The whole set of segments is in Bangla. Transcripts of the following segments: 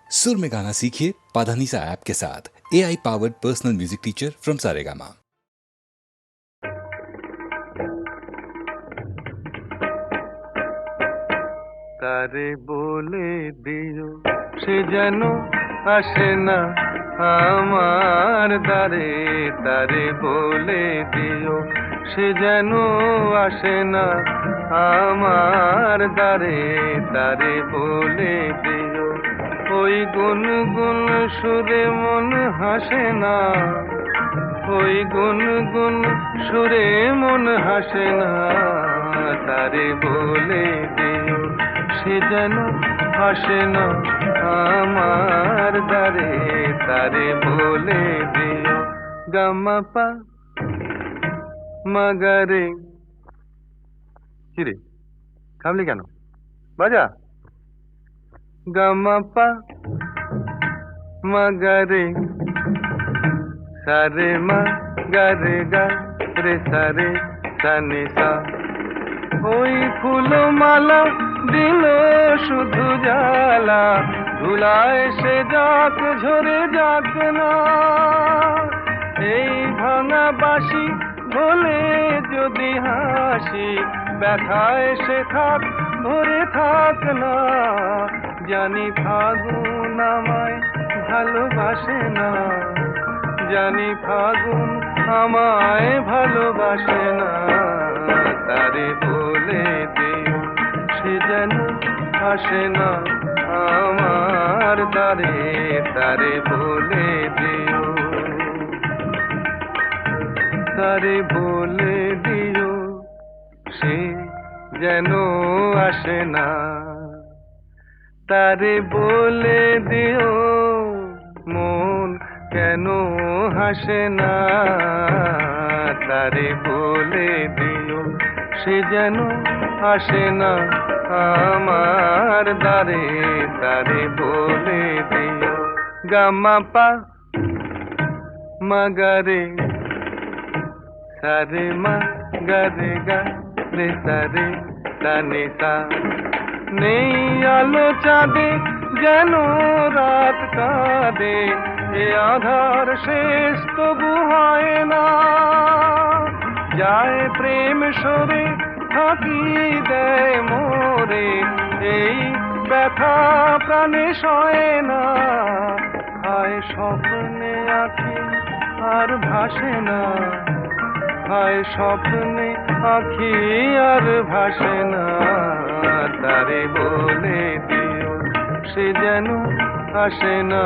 सुर में गाना सीखिए पाधानीसा ऐप के साथ। AI powered personal music teacher from Saregama. তারে বলে দিও সে যেন আসে না আমার দ্বারে, তারে বলে দিও সে যেন আসে না আমার দ্বারে, তারে বলে দিও ওই গুনগুন সুরে মন হাসে না, ওই গুনগুন সুরে মন হাসে না, তারে বলে দিও সে যেন আসে না আমার দ্বারে, তারে বলে দিও গামাপা মাগারে। কিরে থামলি কেন? বাজা গামাপা মাগারে সারে মা গারে গা রে সারে সানে সা। ওই ফুলমালা দিল শুধু জ্বালা, ধুলায় সে যাক ঝরে যাক না, এই ভাঙা বাঁশি ভোলে যদি হাসি, ব্যথায় সে থাক ধরে থাক না, জানি ফাগুন আমায় ভালোবাসে না, জানি ফাগুন আমায় ভালোবাসে না, তারে বলে দিও সে যেন আসে না আমার দ্বারে, তারে বলে দিও, তারে বলে দিও সে যেন আসে না, তারে বলে দিও মন কেন হাসে না, তারে বলে দিও সে যেন আসে না আমার দ্বারে, তারে বলে দিও গামাপা মাগারে সারে মা গারে গা রে সারে সানে সা। নেই আলো চাঁদে যেন রাত কাঁদে, এ আধার শেষ তবু হয় না, যায় প্রেম সরে থাকি দেয় মোরে, এই ব্যথা প্রাণে সয় না, হায় স্বপ্নে আঁখি আর ভাসে না, হায় স্বপ্নে আঁখি আর ভাসে না, তারে বলে দিও সে যেন আসে না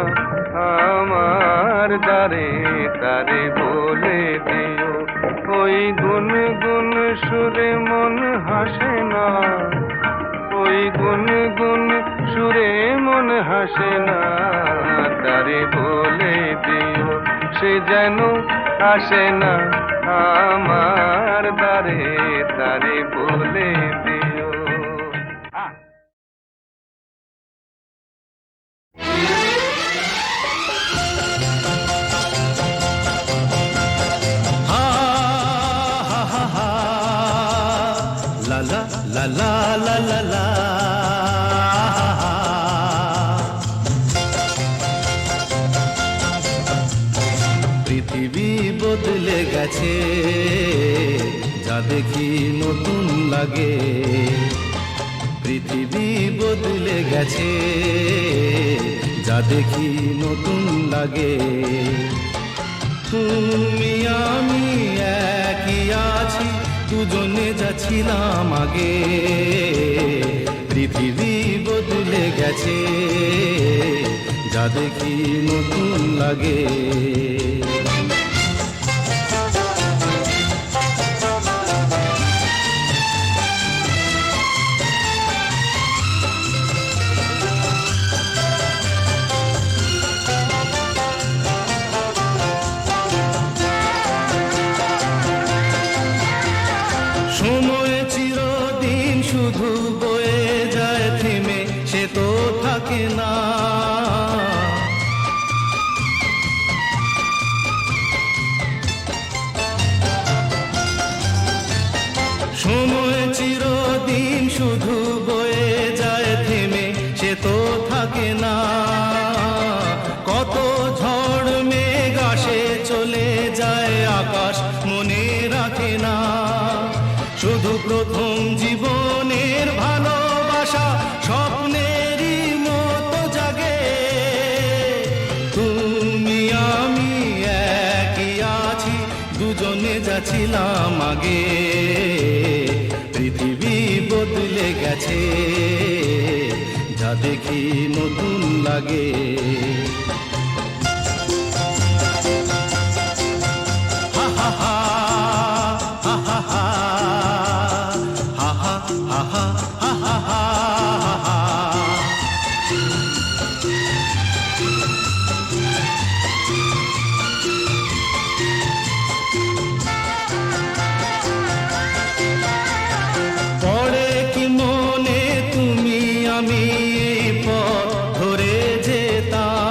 আমার দ্বারে, তারে বলে দিও ওই গুনগুন সুরে মন হাসে না, ওই গুনগুন সুরে মন হাসে না, তারে বলে দিও সে যেন আসে না আমার দ্বারে, তারে বলে দিও। La la la la la, পৃথিবী বদলে গেছে, যা দেখি নতুন লাগে, পৃথিবী বদলে গেছে, যা দেখি নতুন লাগে, তুমি আমি একই আছি, দুজনে যাচ্ছিলাম আগে, পৃথিবী বদলে গেছে, যা দেখি নতুন লাগে। সময় চিরদিন শুধু বয়ে যায় থেমে, সে তো থাকে না, সময় চিরদিন শুধু বয়ে যায় থেমে, সে তো থাকে না, প্রথম জীবনের ভালোবাসা স্বপ্নেরই মতো জাগে, তুমি আমি একই আছি, দুজনে যাচ্ছিলাম আগে। পৃথিবী বদলে গেছে, যা দেখি নতুন লাগে। হা হা হা, হা হা হা, হা হা হা, হা হা হা, হা। পড়ে কি মনে তুমি আমি এই পথ ধরে যেতাম,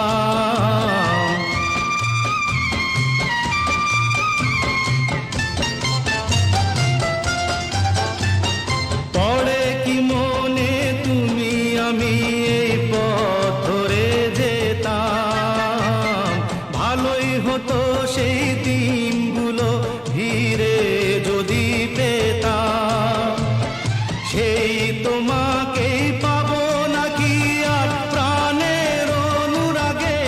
পড়ে কি মনে তুমি আমি এই পথ ধরে যেতাম। ভালোই হতো সেই দিনগুলো ধীরে যদি পেতাম, সেই তোমাকেই পাবো নাকি আর প্রাণের অনুরাগে।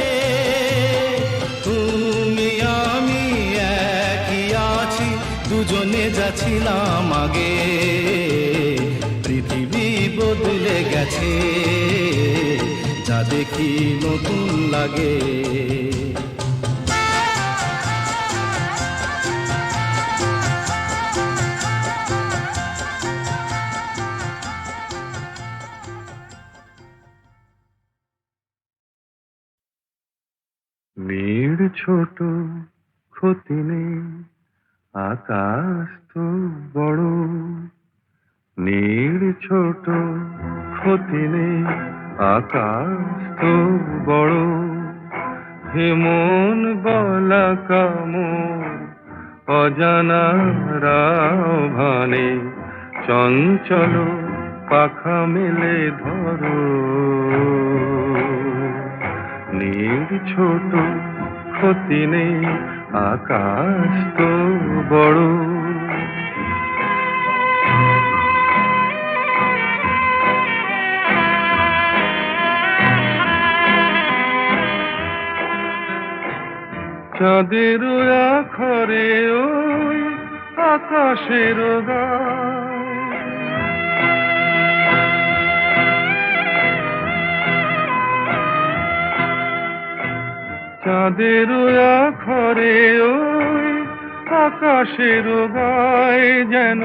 তুমি আমি একই আছি, দুজনে যাচ্ছিলাম আগে। পৃথিবী বদলে গেছে, যা দেখি নতুন লাগে। নীড় ছোট ক্ষতি নেই, আকাশ তো বড়। নীড় ছোট ক্ষতি নেই, আকাশ তো বড়। হে মন বলা কামর, অজানা রাভানে চঞ্চল পাখা মেলে ধরো। নীড় ছোট ক্ষতি নেই, আকাশ তো বড়। চাঁদের আখরে ওই আকাশের গায়, চাঁদের আখরে ওই আকাশের গায় যেন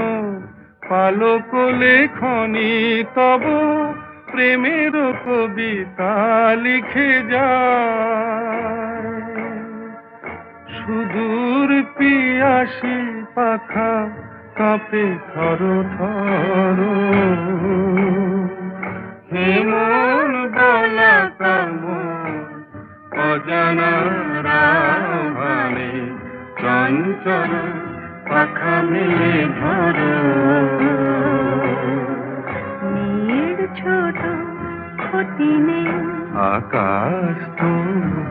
পালক লেখনি তব প্রেমের কবিতা লিখে যায়। সুদূর পিয়াসী পাখা কাঁপে থর থর। হে মন বলা কামর, অজানা রাভানে চঞ্চল পাখা মেলে ধরো। নীড় ছোট ক্ষতি নেই, আকাশ তো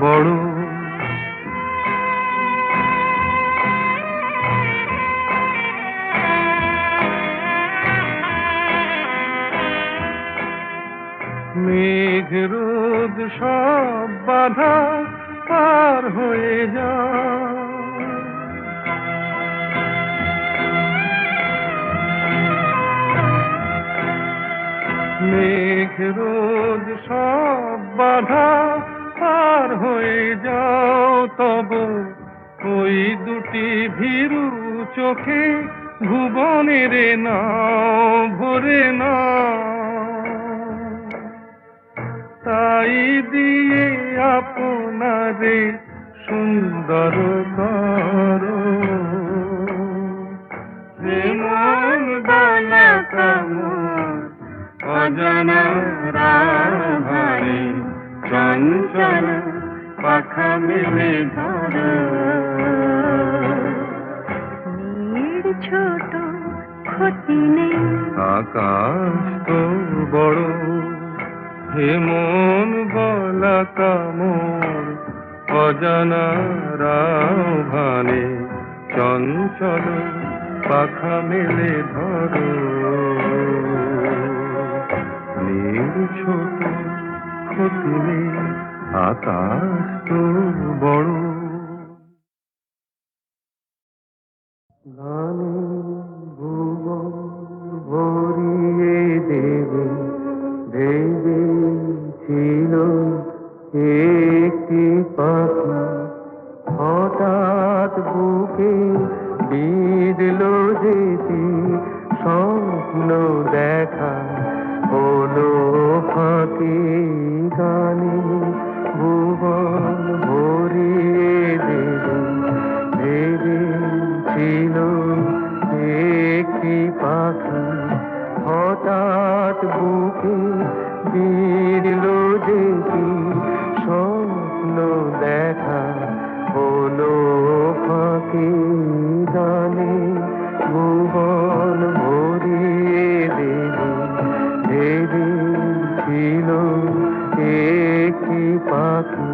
বড়। মেঘ রোদ সব বাধা পার হয়ে যায়, মেঘ রোদ সব বাধা পার হয়ে যাও। তব ওই দুটি ভীরু চোখে ভুবনের নাও ভরে নাও। তাই দিয়ে আপনারে সুন্দর করো। হে মন বলা কামর, অজানা রাভানে চঞ্চল পাখা মেলে ধরো। নীড় ছোট ক্ষতি নেই, আকাশ তো বড়। হে মন বলা কামর, অজানা রাভানে চঞ্চল পাখা মেলে ধরো, নীল ছোট ক্ষতি নেই, আকাশ তো বড়। গানে ভুবন ভরিয়ে দেবে ভেবেছিল একটি পাখি, হঠাৎ বুকে বিঁধল যেটি স্বপ্ন দেখা হলো ফাঁকি। গানে ভুবন ভরিয়ে দেবে ভেবেছিল একটি পাখি, হঠাৎ বুকে বিঁধল যেটি স্বপ্ন দেখা হলো ফাঁকি। গানে ভুবন ভরিয়ে দেবে ভেবেছিল একটি পাখি।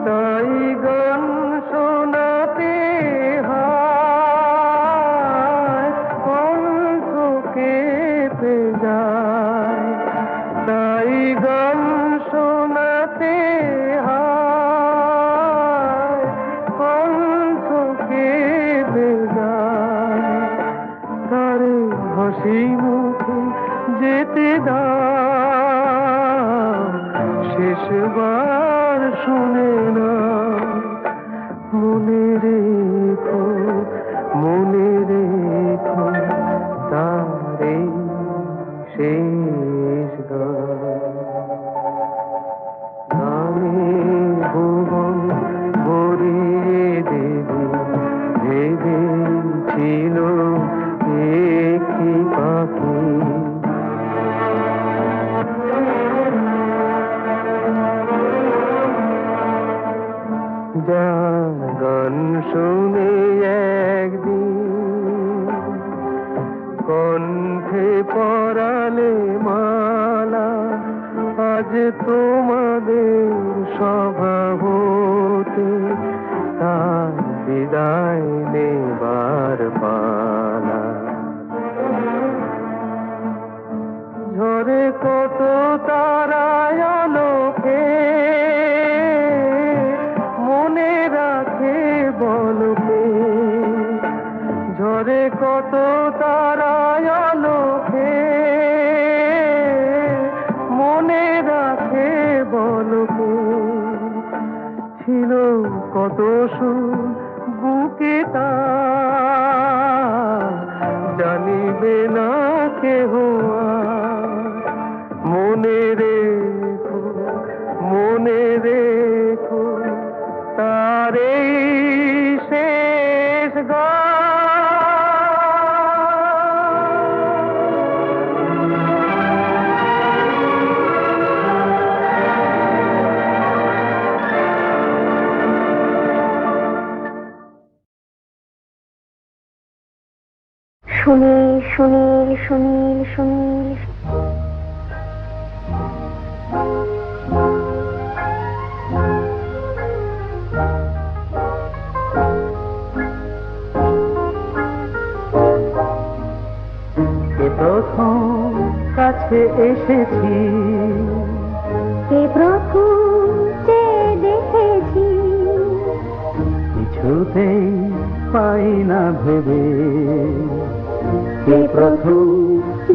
তাই গান শোনাতে হয় কণ্ঠ কেঁপে যায়, তাই গান শোনাতে হয় কণ্ঠ কেঁপে যায়। তারে হাসি মুখে যেতে দাও, শেষবার শুনে না। মনে রেখো তারে শেষ গান। গানে ভুবন ভরিয়ে দেবে ভেবেছিল একটি পাখি। যা গান শুনে একদিন কণ্ঠে পরালে মালা, আজ তোমাদের স্বভাবতে তার বিদায় নেবার পালা। ঝরে কত তারায় আলোকে মনে রাখে বলকে, ঝরে কত তারায় আলোকে মনে রাখে বলকে। ছিল কত সুর বুকে তার জানিবে না কেহ আর। মনে রেখো তার এই শেষ গান। সুনীল সুনীল সুনীল সুনীল প্রথম কাছে এসেছি, কে প্রথম যে দেখেছি, কিছুতেই পাই না ভেবে কে প্রথম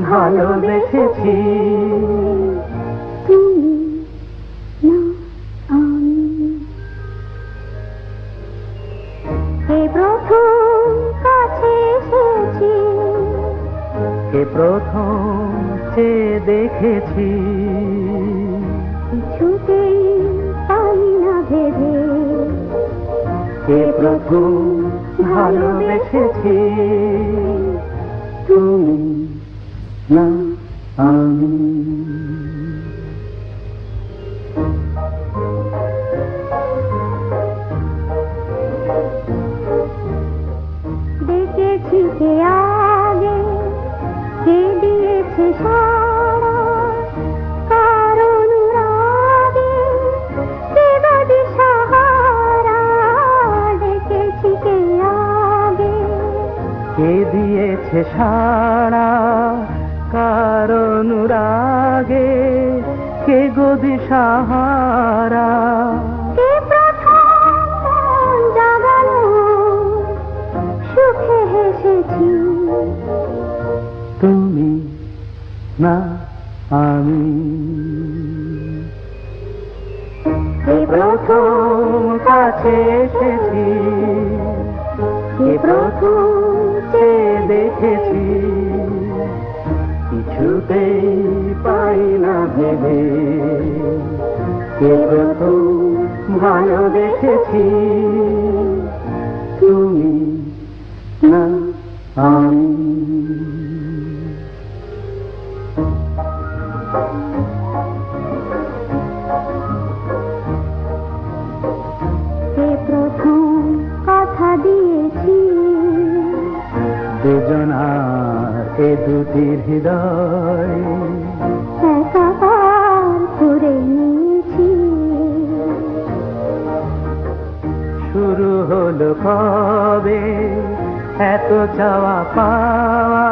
ভালোবেসেছি। তুমি না আমি, কে প্রথম কাছে এসেছি, কে প্রথম যে দেখেছি, কিছুতেই পাই না ভেবে কে প্রথম ভালোবেসেছি। তুমি না আমি। দেখেছি কে আগে, কে দিয়ে কে দিয়েছে সাড়া কার অনুরাগে, কে গদি সাহারা। কে প্রথম মন জাগালো, সুখে হেসেছি। তুমি না আমি। কে প্রথম কাছে এসেছি, কে প্রথম চেয়ে দেখেছি, কিছুতেই পাই না ভেবে, কে প্রথম ভালোবেসেছি। তুমি না আমি। কে প্রথম কথা দিয়েছি, দুজনার এ দুটি হৃদয় একাকার করে নিয়েছি। শুরু হলো কবে এত চাওয়া পাওয়া,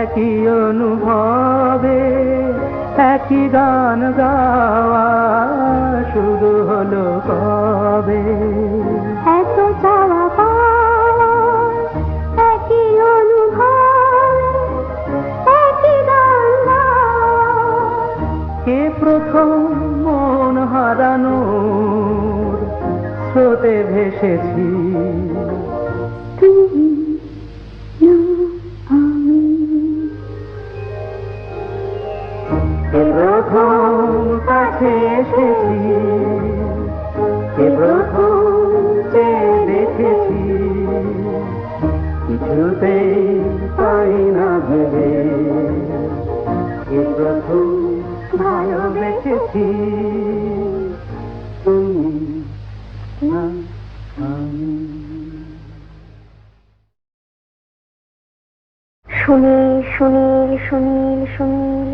একই অনুভবে একই গান গাওয়া। শুরু হলো কবে এত চাওয়া পাওয়া, একই অনুভব, একই গান গাওয়া। কে প্রথম মন হারানোর স্রোতে ভেসেছি। তুমি না আমি। কে প্রথম কাছে এসেছি, কে প্রথম চেয়ে দেখেছি, কিছুতেই পাই না ভেবে, কে প্রথম ভালোবেসেছি। তুমি না আমি। সুনীল সুনীল সুনীল সুনীল।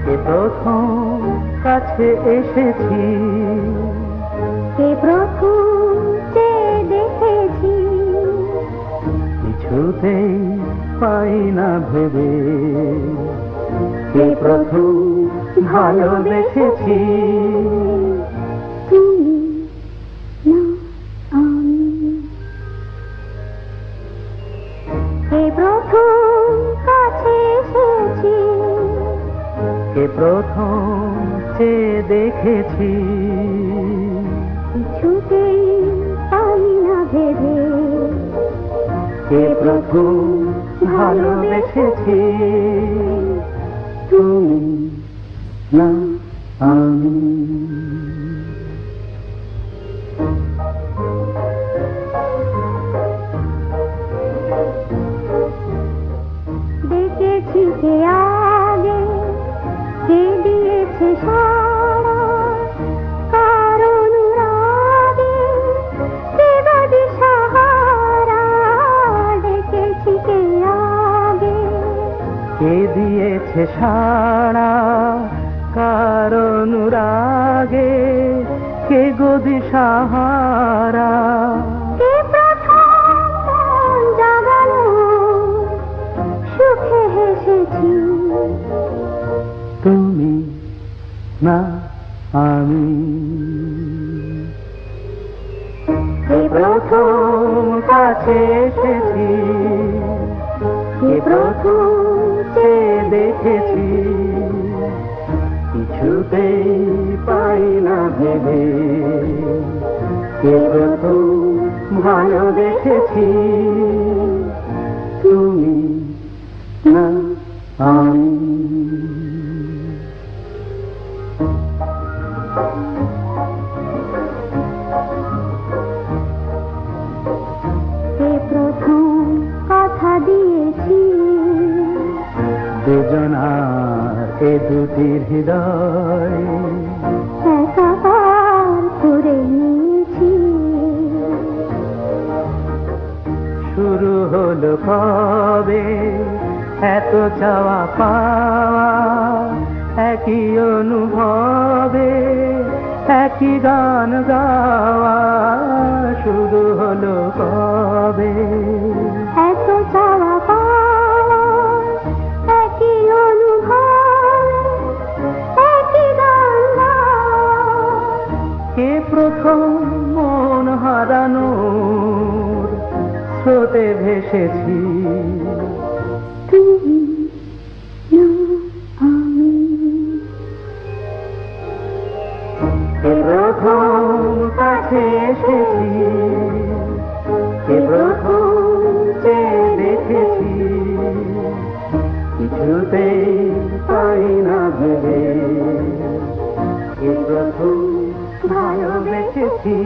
কে প্রথম কাছে এসেছি, কে প্রথম চেয়ে দেখেছি, কিছুতেই পাই না ভেবে, কে প্রথম ভালোবেসেছি। তুমি না আমি। কে প্রথম কাছে এসেছি, কে প্রথম চেয়ে দেখেছি, কিছুতেই পাই না ভেবে, কে প্রথম ভালোবেসেছি। তুমি না আমি। দেখেছি কে আগে, কে দিয়েছে সাড়া কার অনুরাগে, কে গদি সাহারা। দেখেছি কে আগে, কে দিয়েছে সাড়া কার অনুরাগে, কে গদি সাহারা। কে প্রথম মন জাগালো, সুখে হেসেছি। তুমি না আমি। কে প্রথম কাছে এসেছি, কে প্রথম চেয়ে দেখেছি, কিছুতেই পাই না ভেবে, কে প্রথম ভালোবেসেছি। তুমি না আমি। কে প্রথম কথা দিয়েছি, দুজনার এ দুটি হৃদয় একাকার করে নিয়েছি। শুরু হলো কবে এত চাওয়া পাওয়া একই অনুভবে, একই গান গাওয়া শুরু হলো কবে। এত চাওয়া পাওয়া একই অনুভব, একই গান গাওয়া। কে প্রথম মন হারানোর স্রোতে ভেসেছি, তুমি না আমি। কে প্রথম কাছে এসেছি, কে প্রথম চেয়ে দেখেছি, কিছুতেই পাই না ভেবে, কে প্রথম ভালোবেসেছি।